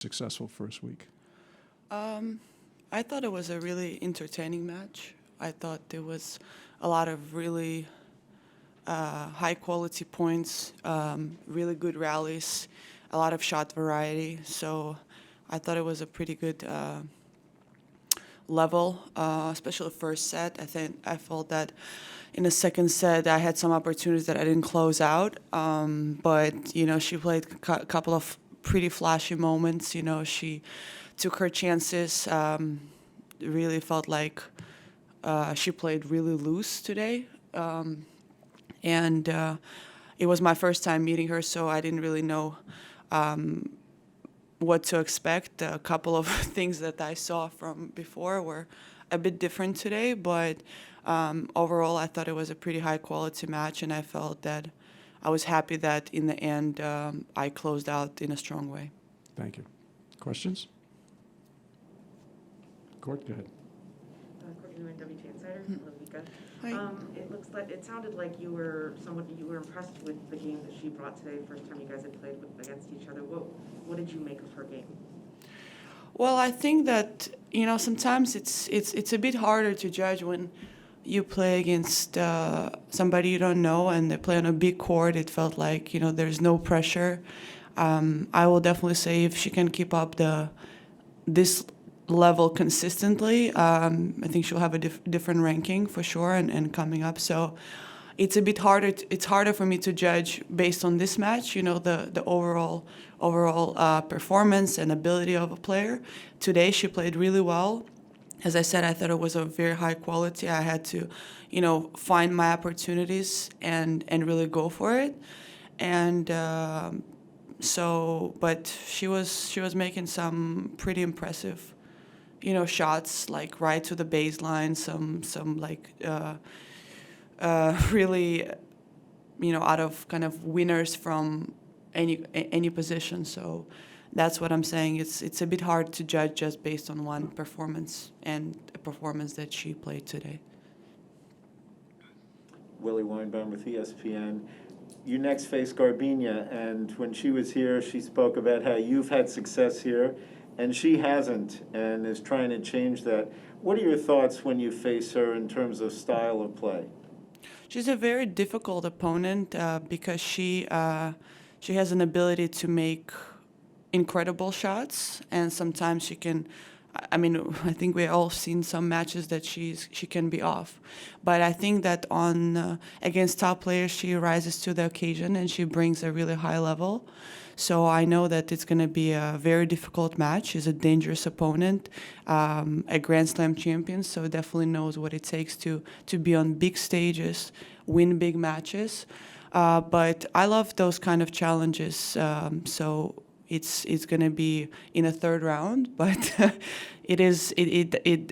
successful first week? I thought it was a really entertaining match. I thought there was a lot of really high quality points, really good rallies, a lot of shot variety. So I thought it was a pretty good level, especially the first set. I felt that in the second set I had some opportunities that I didn't close out, but she played a couple of pretty flashy moments. She took her chances. Really felt like she played really loose today, and it was my first time meeting her, so I didn't really know what to expect. A couple of things that I saw from before were a bit different today, but overall I thought it was a pretty high quality match, and I felt that I was happy that in the end I closed out in a strong way. Thank you. Questions? Court, go ahead. Courtney Newman, WT Insider, Lavika. Hi. It sounded like you were impressed with the game that she brought today. First time you guys had played against each other. What did you make of her game? Well, I think that sometimes it's a bit harder to judge when you play against somebody you don't know and they play on a big court. It felt like there's no pressure. I will definitely say if she can keep up this level consistently, I think she'll have a different ranking for sure and coming up. So it's a bit harder. It's harder for me to judge based on this match. The overall performance and ability of a player. Today she played really well. As I said, I thought it was a very high quality. I had to, find my opportunities and really go for it. And but she was making some pretty impressive shots, like right to the baseline, some like really, out of kind of winners from any position. So that's what I'm saying. It's a bit hard to judge just based on one performance and a performance that she played today. Willie Weinbaum with ESPN. You next face Garbina, and when she was here, she spoke about how you've had success here, and she hasn't, and is trying to change that. What are your thoughts when you face her in terms of style of play? She's a very difficult opponent because she has an ability to make incredible shots, and sometimes she can. I think we all seen some matches that she can be off, but I think that on against top players she rises to the occasion and she brings a really high level. So I know that it's going to be a very difficult match. She's a dangerous opponent, a Grand Slam champion, so definitely knows what it takes to be on big stages, win big matches. But I love those kind of challenges. So it's going to be in a third round, but it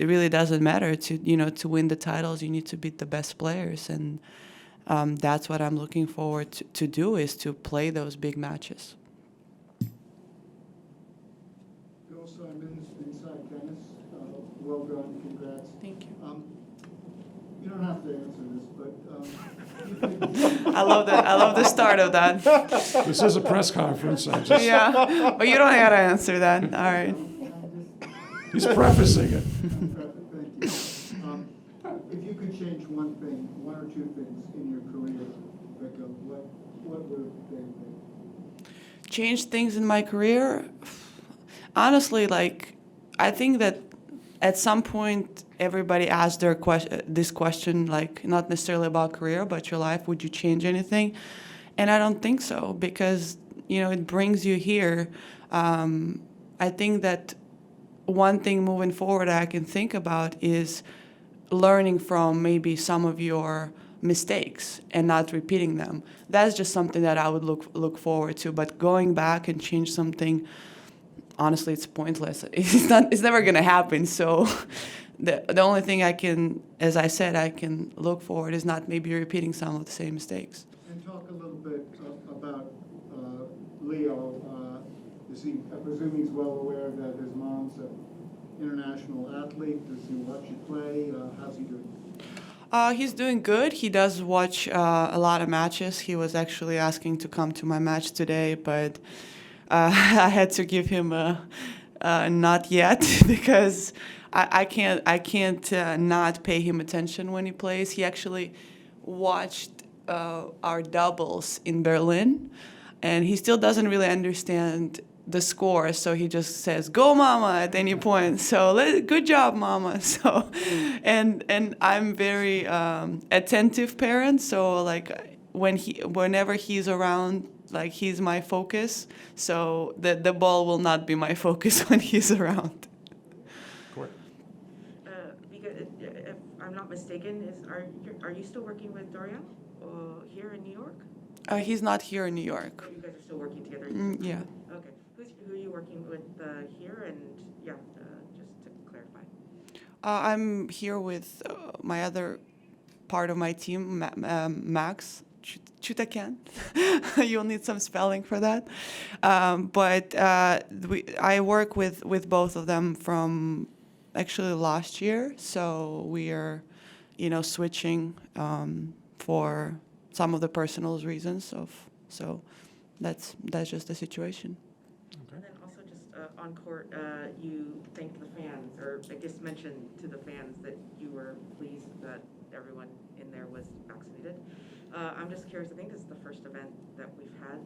really doesn't matter to win the titles. You need to beat the best players, and that's what I'm looking forward to do, is to play those big matches. Bill Simons, Inside Tennis. Well done, congrats. Thank you. You don't have to answer this, but I love the start of that. This is a press conference. Yeah, but you don't have to answer that. All right. He's prefacing it. Thank you. If you could change one or two things in your career, Vika, what would they be? Change things in my career? Honestly, I think that at some point everybody asks this question, like not necessarily about career, but your life. Would you change anything? And I don't think so, because it brings you here. I think that one thing moving forward I can think about is learning from maybe some of your mistakes and not repeating them. That's just something that I would look forward to. But going back and change something, honestly, it's pointless. It's never going to happen. So the only thing I can look forward is not maybe repeating some of the same mistakes. And talk a little bit about Leo. I presume he's well aware that his mom's an international athlete. Does he watch you play? How's he doing? He's doing good. He does watch a lot of matches. He was actually asking to come to my match today, but I had to give him a not yet because I can't not pay him attention when he plays. He actually watched our doubles in Berlin, and he still doesn't really understand the score, so he just says "Go, mama" at any point. So good job, mama. So, and I'm very attentive parent. So like whenever he's around, like he's my focus. So the ball will not be my focus when he's around. Court. Because if I'm not mistaken, are you still working with Dorian here in New York? He's not here in New York. Or you guys are still working together? Yeah. Okay. Who are you working with here? And yeah, just to clarify. I'm here with my other part of my team, Max Chutakan. You'll need some spelling for that. But I work with both of them from actually last year. So we are, switching for some of the personal reasons so that's just the situation. And then also just on court, you thanked the fans, or I guess mentioned to the fans that you were pleased that everyone in there was vaccinated. I'm just curious, I think this is the first event that we've had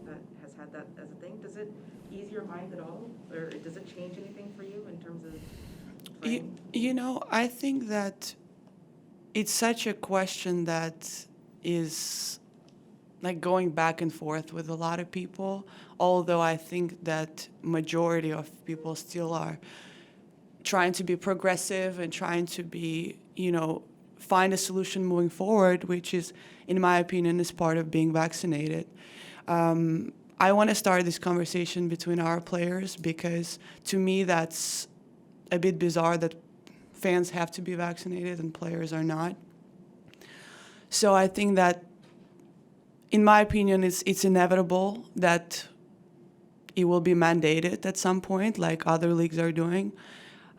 that has had that as a thing. Does it ease your mind at all, or does it change anything for you in terms of playing? I think that it's such a question that is like going back and forth with a lot of people, although I think that majority of people still are trying to be progressive and trying to be, find a solution moving forward, which is, in my opinion, is part of being vaccinated. I want to start this conversation between our players because to me that's a bit bizarre that fans have to be vaccinated and players are not. So I think that, in my opinion, it's inevitable that it will be mandated at some point, like other leagues are doing.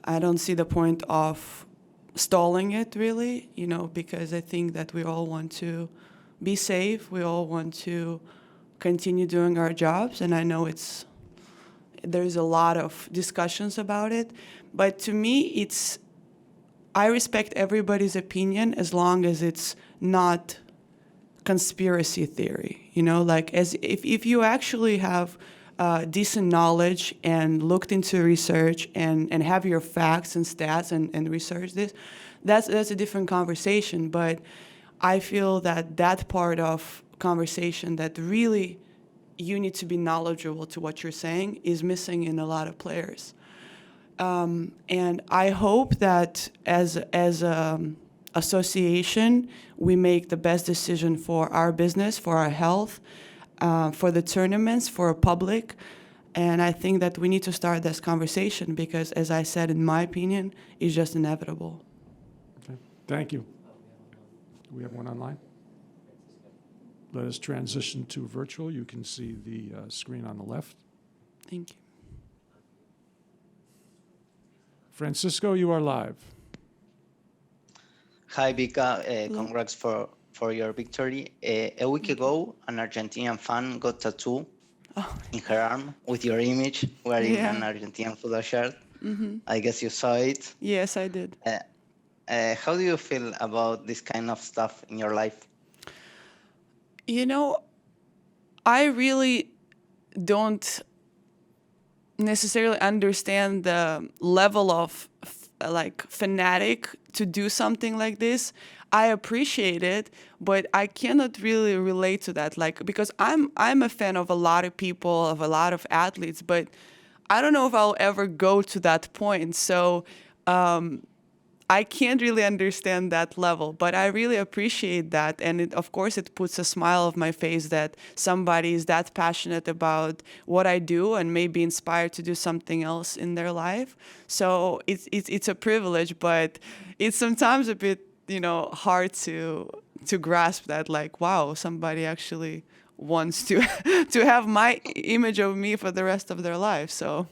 I don't see the point of stalling it, really, because I think that we all want to be safe. We all want to continue doing our jobs, and I know there's a lot of discussions about it. But to me, I respect everybody's opinion as long as it's not conspiracy theory, like as if you actually have decent knowledge and looked into research and have your facts and stats and research this, that's a different conversation. But I feel that part of conversation that really you need to be knowledgeable to what you're saying is missing in a lot of players. And I hope that as an association, we make the best decision for our business, for our health, for the tournaments, for our public. And I think that we need to start this conversation because, as I said, in my opinion, it's just inevitable. Okay. Thank you. Do we have one online? Let us transition to virtual. You can see the screen on the left. Thank you. Francisco, you are live. Hi, Vika. Congrats for your victory. A week ago, an Argentinian fan got tattooed in her arm with your image wearing an Argentinian football shirt. Mm-hmm. I guess you saw it. Yes, I did. How do you feel about this kind of stuff in your life? I really don't necessarily understand the level of fanatic to do something like this. I appreciate it, but I cannot really relate to that, because I'm a fan of a lot of people, of a lot of athletes, but I don't know if I'll ever go to that point. So I can't really understand that level, but I really appreciate that. And of course, it puts a smile on my face that somebody is that passionate about what I do and may be inspired to do something else in their life. So it's a privilege, but it's sometimes a bit, hard to grasp that, wow, somebody actually wants to have my image of me for the rest of their life. So